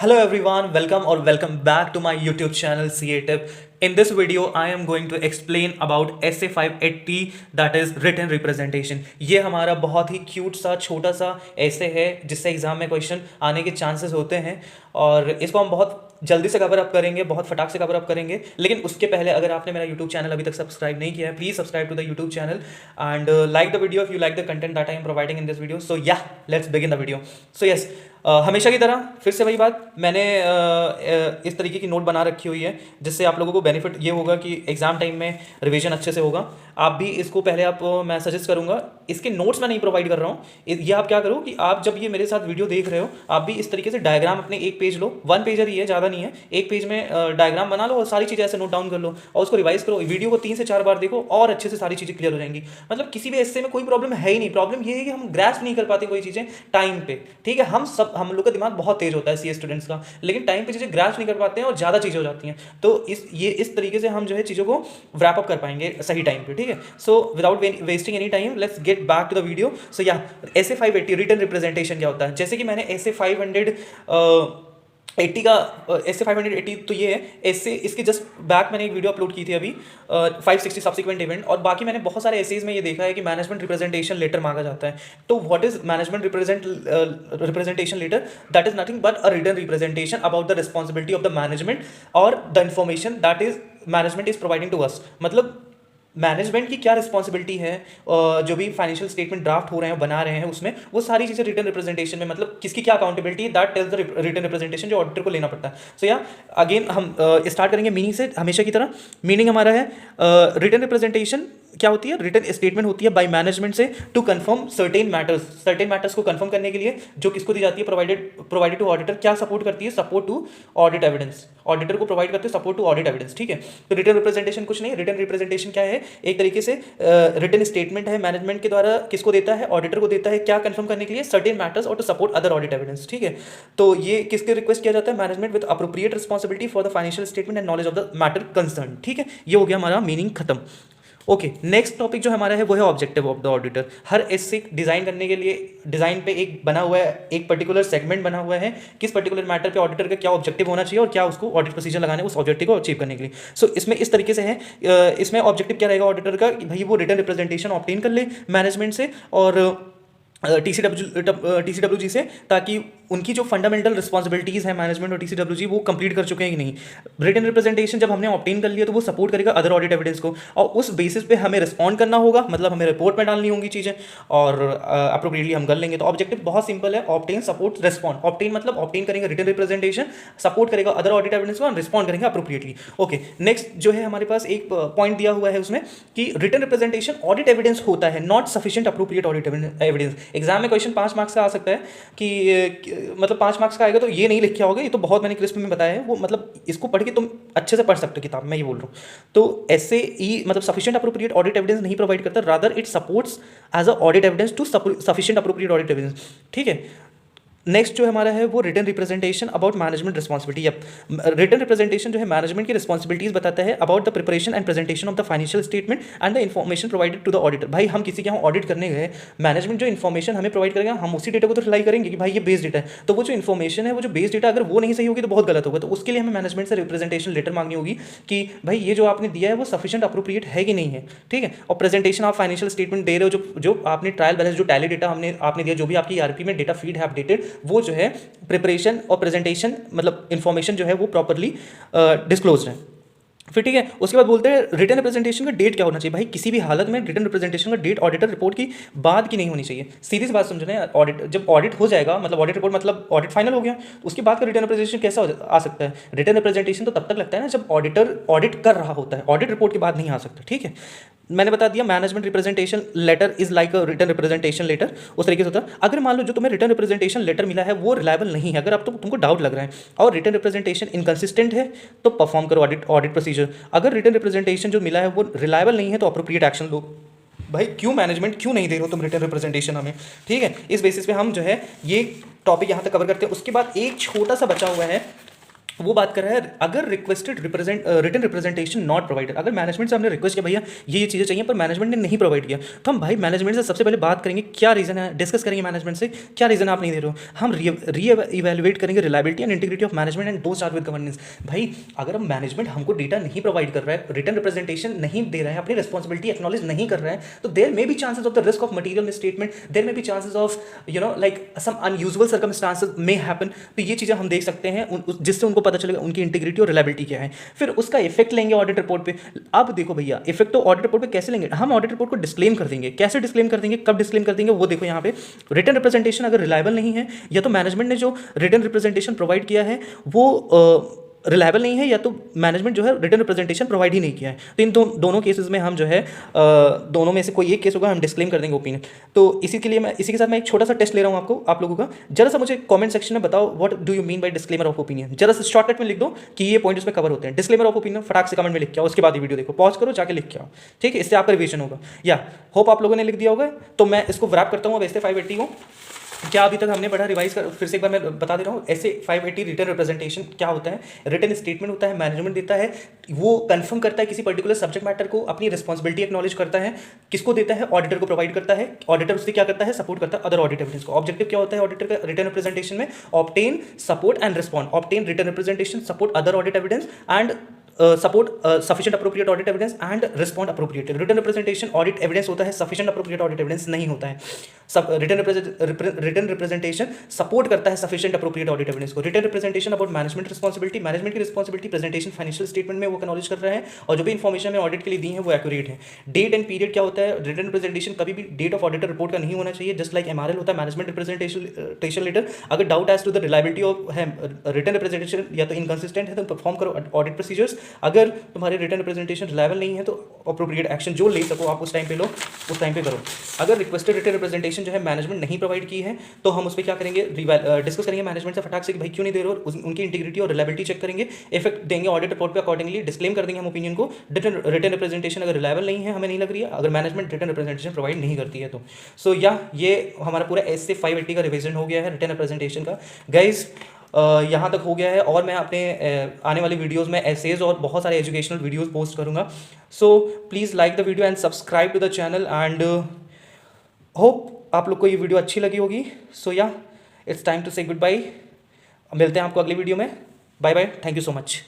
Hello everyone, welcome or welcome back to my YouTube channel CA Tip. In this video, I am going to explain about SA 580 that is written representation. ये हमारा बहुत ही cute सा छोटा सा ऐसे है जिससे एग्जाम में क्वेश्चन आने के चांसेस होते हैं और इसको हम बहुत जल्दी से कवर अप करेंगे, बहुत फटाक से कवर अप करेंगे. लेकिन उसके पहले अगर आपने मेरा यूट्यूब चैनल अभी तक सब्सक्राइब नहीं किया है, please subscribe to the YouTube channel and like the video if you like the content that I am providing in this video. So ya let's begin the video. So yes, हमेशा की तरह फिर से वही बात, मैंने इस तरीके की नोट बना रखी हुई है जिससे आप लोगों को बेनिफिट ये होगा कि एग्जाम टाइम में रिवीजन अच्छे से होगा. आप भी इसको पहले मैं सजेस्ट करूंगा, इसके नोट्स मैं नहीं प्रोवाइड कर रहा हूँ. ये आप क्या करो कि आप जब ये मेरे साथ वीडियो देख रहे हो, आप भी इस तरीके से डायग्राम अपने एक पेज लो, 1 पेजर ही है, ज़्यादा नहीं है, एक पेज में डायग्राम बना लो और सारी चीज़ें ऐसे नोट डाउन कर लो और उसको रिवाइज करो. वीडियो को 3 से 4 बार देखो और अच्छे से सारी चीज़ें क्लियर हो जाएंगी. मतलब किसी भी ऐसे में कोई प्रॉब्लम है ही नहीं. प्रॉब्लम ये है कि हम ग्रैस्प नहीं कर पाते कोई चीज़ें टाइम पे. ठीक है, हम लोग का दिमाग बहुत तेज होता है सीए स्टूडेंट्स का, लेकिन टाइम पे चीज़ें ग्रैस्प नहीं कर पाते हैं और ज़्यादा चीज़ें हो जाती हैं. तो इस तरीके से हम जो है चीज़ों को रैप अप कर पाएंगे सही टाइम पे. ठीक है, so without wasting any time let's get back to the video. So ya SA 580 written representation क्या होता है. जैसे कि मैंने SA 580 का SA 580 तो ये है. ऐसे इसके जस्ट बैक मैंने एक वीडियो अपलोड की थी अभी 560 सब्सिक्वेंट इवेंट, और बाकी मैंने बहुत सारे एसेज में ये देखा है कि मैनेजमेंट रिप्रेजेंटेशन लेटर मांगा जाता है. तो what is management representation letter? That is nothing but a written representation about the responsibility of the management और the information that is management is providing to us. मतलब मैनेजमेंट की क्या responsibility है, जो भी फाइनेंशियल स्टेटमेंट ड्राफ्ट हो रहे हैं बना रहे हैं उसमें, वो सारी चीज़ें रिटन रिप्रेजेंटेशन में, मतलब किसकी क्या accountability, that tells the written representation जो ऑडिटर को लेना पड़ता है. सो या अगेन हम स्टार्ट करेंगे मीनिंग से. हमेशा की तरह मीनिंग हमारा है रिटन रिप्रेजेंटेशन क्या होती है. रिटन स्टेटमेंट होती है बाय मैनेजमेंट से टू कंफर्म सर्टेन मैटर्स को कंफर्म करने के लिए जो किसको दी जाती है, प्रोवाइडेड टू ऑडिटर. क्या सपोर्ट करती है? Support to audit evidence. Auditor को प्रोवाइड करते हैं सपोर्ट टू ऑडिट एविडेंस. ठीक है, तो रिटन रिप्रेजेंटेशन कुछ नहीं. रिटन रिप्रेजेंटेशन क्या है? एक तरीके से रिटन स्टेटमेंट है मैनेजमेंट के द्वारा, किसको देता है? ऑडिटर को देता है. क्या कंफर्म करने के लिए? सर्टेन मैटर्स और to support other audit evidence. ठीक है, तो ये किसके रिक्वेस्ट किया जाता है? Management with appropriate responsibility for the financial statement and knowledge of the matter concern. ठीक है, ये हो गया हमारा मीनिंग खत्म. ओके, नेक्स्ट टॉपिक जो हमारा है वो है objective of the auditor. Her essay design करने के लिए डिजाइन पे एक बना हुआ है, एक पर्टिकुलर सेगमेंट बना हुआ है, किस पर्टिकुलर मैटर पे ऑडिटर का क्या ऑब्जेक्टिव होना चाहिए और क्या उसको ऑडिट प्रोसीजर लगाने उस ऑब्जेक्टिव को अचीव करने के लिए. सो इसमें इस तरीके से है, इसमें ऑब्जेक्टिव क्या रहेगा ऑडिटर का कि भाई वो रिटन रिप्रेजेंटेशन ऑब्टेन कर ले मैनेजमेंट से और TCWG से, ताकि उनकी जो फंडामेंटल रिस्पॉन्सिबिलिटीज़ है मैनेजमेंट और TCWG वो कंप्लीट कर चुके हैं कि नहीं. रिटन रिप्रेजेंटेशन जब हमने ऑब्टेन कर लिया तो वो सपोर्ट करेगा अदर ऑडिट एविडेंस को और उस बेसिस पे हमें रिस्पॉन्ड करना होगा. मतलब हमें रिपोर्ट में डालनी होंगी चीज़ें और अप्रोप्रिएटली हम कर लेंगे. तो ऑब्जेक्टिव बहुत सिंपल है, ऑब्टेन सपोर्ट रिस्पॉन्ड. ऑब्टेन मतलब ऑब्टेन करेंगे रिटन रिप्रेजेंटेशन, सपोर्ट करेगा अदर ऑडिट एविडेंस को और रिस्पॉन्ड करेंगे अप्रोप्रिएटली. ओके, नेक्स्ट जो है हमारे पास एक पॉइंट दिया हुआ है उसमें कि रिटन रिप्रेजेंटेशन ऑडिट एविडेंस होता है, not sufficient appropriate audit evidence. Exam में क्वेश्चन 5 मार्क्स का आ सकता है कि मतलब 5 मार्क्स का आएगा तो ये नहीं लिखा होगा. ये तो बहुत मैंने क्रिस्प में बताया है, वो मतलब इसको पढ़ के तुम अच्छे से पढ़ सकते हो किताब में, ये बोल रहा हूँ. तो ऐसे ही मतलब सफिशिएंट अप्रोप्रिएट ऑडिट एविडेंस नहीं प्रोवाइड करता, rather it supports as a audit evidence to sufficient appropriate audit evidence. ठीक है, नेक्स्ट जो हमारा है वो written representation about management responsibility. अब रिटन रिप्रेजेंटेशन जो है मैनेजमेंट की रिस्पॉन्सिबिलिटीज बताता है about the preparation and presentation of the financial statement and the information provided to the auditor. भाई हम किसी के यहाँ ऑडिट करने गए, मैनेजमेंट जो इन्फॉर्मेशन हमें प्रोवाइड करेगा हम उसी डेटा को तो रिलाई करेंगे कि भाई ये बेस डेटा है. तो वो जो इन्फॉर्मेशन है, वो जो बेस डेटा अगर वो नहीं सही होगी तो बहुत गलत होगा. तो उसके लिए हमें मैनेजमेंट से रिप्रेजेंटेशन लेटर मांगनी होगी कि भाई ये जो आपने दिया है वो सफिशिएंट अप्रोप्रिएट है कि नहीं है. ठीक है, और प्रेजेंटेशन आप फाइनेंशियल स्टेटमेंट दे रहे हो, जो आपने ट्रायल बैलेंस जो टैली डेटा आपने दिया, जो भी आपकी ERP में डेटा फीड है अपडेटेड, वो जो है प्रिपरेशन और प्रेजेंटेशन मतलब इंफॉर्मेशन जो है वो प्रॉपर्ली डिस्क्लोज है. फिर ठीक है, उसके बाद बोलते हैं रिटन रिप्रेजेंटेशन का डेट क्या होना चाहिए. भाई किसी भी हालत में रिटन रिप्रेजेंटेशन का डेट ऑडिटर रिपोर्ट की बाद की नहीं होनी चाहिए. सीधी सी बात समझो ना, ऑडिट जब ऑडिट हो जाएगा मतलब ऑडिट रिपोर्ट मतलब ऑडिट फाइनल हो गया, उसके बाद का रिटन रिप्रेजेंटेशन कैसा आ सकता है. रिटन रिप्रेजेंटेशन तो तब तक लगता है ना जब ऑडिटर ऑडिट कर रहा होता है, ऑडिट रिपोर्ट के बाद नहीं आ सकता. ठीक है, मैंने बता दिया management representation letter is like a written representation letter. उस तरीके से होता है. अगर मान लो जो तुम्हें रिटन रिप्रेजेंटेशन लेटर मिला है वो रिलायबल नहीं है, अगर अब तुमको डाउट लग रहा है और रिटन रिप्रेजेंटेशन इनकंसिस्टेंट है तो परफॉर्म करो ऑडिट प्रोसीजर. अगर रिटन रिप्रेजेंटेशन जो मिला है वो रिलायबल नहीं है तो अप्रोप्रिएट एक्शन लो. भाई क्यों मैनेजमेंट क्यों नहीं दे रहे हो तुम रिटन रिप्रेजेंटेशन हमें. ठीक है, इस बेसिस पे हम जो है ये टॉपिक यहाँ तक कवर करते हैं. उसके बाद एक छोटा सा बचा हुआ है वो बात कर रहा है अगर requested written representation not provided, अगर मैनेजमेंट से हमने रिक्वेस्ट किया भैया ये चीज़ें चाहिए पर मैनेजमेंट ने नहीं प्रोवाइड किया, तो हम भाई मैनेजमेंट से सबसे पहले बात करेंगे क्या रीज़न है, डिस्कस करेंगे मैनेजमेंट से क्या रीज़न आप नहीं दे रहे हो, हम री इवेलुएट करेंगे reliability and integrity of management and don't start with governance. भाई अगर हम मैनेजमेंट हमको डेटा नहीं प्रोवाइड कर रहा है, रिटन रिप्रेजेंटेशन नहीं दे रहा है, अपनी रिस्पॉन्सिबिलिटी एक्नॉलेज नहीं कर रहा है, तो there may be chances of the risk of material misstatement, there may be chances of like some unusual circumstances may happen. तो ये चीज़ें हम देख सकते हैं जिससे उनको पता चलेगा उनकी इंटीग्रिटी और रिलायबिलिटी क्या है, फिर उसका इफेक्ट लेंगे ऑडिट रिपोर्ट पे। अब देखो भैया इफेक्ट तो ऑडिट रिपोर्ट पे कैसे लेंगे, हम ऑडिट रिपोर्ट को डिस्क्लेम कर देंगे, कैसे डिस्क्लेम कर देंगे, कब डिस्क्लेम कर देंगे, वो देखो यहाँ पे रिटन रिप्रेजेंटेशन अगर रिलायबल नहीं है, या तो मैनेजमेंट ने जो रिटन रिप्रेजेंटेशन प्रोवाइड किया है वो रिलायबल नहीं है, या तो मैनेजमेंट जो है रिटन रिप्रेजेंटेशन प्रोवाइड ही नहीं किया है, तो इन दोनों केसेस में हम जो है दोनों में से कोई एक केस होगा हम डिस्क्लेम कर देंगे ओपिनियन। तो इसी के लिए मैं इसी के साथ मैं एक छोटा सा टेस्ट ले रहा हूँ आप लोगों का, जरा सा मुझे कमेंट सेक्शन में बताओ what do you mean by disclaimer of opinion, जरा सा शॉर्टकट में लिख दो कि ये पॉइंट उसमें कवर होते हैं। डिस्क्लेमर ऑफ ओपिनियन फटाक से कमेंट में लिख के आओ, उसके बाद ये वीडियो देखो, पॉज करो जाके लिख के आओ, ठीक है, इससे आपका रिवीजन होगा। या होप आप लोगों ने लिख दिया होगा, तो मैं इसको रैप करता हूँ अब ऐसे 580 को। क्या अभी तक हमने पढ़ा रिवाइज कर, फिर से एक बार मैं बता दे रहा हूँ। ऐसे 580 रिटन रिप्रेजेंटेशन क्या होता है, रिटन स्टेटमेंट होता है, मैनेजमेंट देता है, वो कंफर्म करता है किसी पर्टिकुलर सब्जेक्ट मैटर को, अपनी रिस्पॉन्सिबिलिटी एक्नॉलेज करता है, किसको देता है, ऑडिटर को प्रोवाइड करता है, ऑडिटर उससे क्या करता है, सपोर्ट करता है अदर ऑडिट एविडेंस को। ऑब्जेक्टिव क्या होता है ऑडिटर का रिटन रिप्रेजेंटेशन में, obtain support and respond, obtain written representation, support other audit evidence and support sufficient appropriate audit evidence and respond appropriate. Written representation audit evidence होता है, sufficient appropriate audit evidence नहीं होता है। Written representation support करता है sufficient appropriate audit evidence को। Written representation about management responsibility, management की responsibility presentation financial statement में वो एक्नॉलेज कर रहा है, और जो भी इन्फॉर्मेशन हमें ऑडिट के लिए दी है वो एक्यूरेट है। डेट एंड पीरियड क्या होता है, रिटन रिप्रेजेंटेशन कभी भी डेट ऑफ ऑडिटर रिपोर्ट का नहीं होना चाहिए, जस्ट लाइक एमआरएल होता है मैनेजमेंट रिप्रेजेंटेशन लेटर। अगर doubt as to the reliability of written representation या तो इनकंसिस्टेंट है तो परफॉर्म करो ऑडिट प्रोसीजर्स, अगर तुम्हारे रिटन रिप्रेजेंटेशन रिलायबल नहीं है तो अप्रोप्रिएट एक्शन जो ले सको आप उस टाइम पे लो, उस टाइम पे करो। अगर रिक्वेस्टेड रिटन रिप्रेजेंटेशन जो है मैनेजमेंट नहीं प्रोवाइड की है तो हम उस पर क्या करेंगे, डिस्कस करेंगे मैनेजमेंट से फटाक से कि भाई क्यों नहीं दे रहे हो, उनकी इंटीग्रिटी और रिलायबिलिटी चेक करेंगे, इफेक्ट देंगे ऑडिट रिपोर्ट पे, अकॉर्डिंगली डिस्क्लेम कर देंगे हम ओपिनियन को। रिटन रिप्रेजेंटेशन अगर रिलायबल नहीं है, हमें नहीं लग रही है, अगर मैनेजमेंट रिटन रिप्रेजेंटेशन प्रोवाइड नहीं करती है तो। सो या ये हमारा पूरा ऐसे 580 का रिविजन हो गया है रिटन रिप्रेजेंटेशन का गाइज, यहाँ तक हो गया है। और मैं अपने आने वाली वीडियोस में एसेज और बहुत सारे एजुकेशनल वीडियोस पोस्ट करूँगा। So please like the video and subscribe to the channel and hope आप लोग को ये वीडियो अच्छी लगी होगी। सो या it's time to say goodbye, मिलते हैं आपको अगली वीडियो में, bye bye, thank you so much.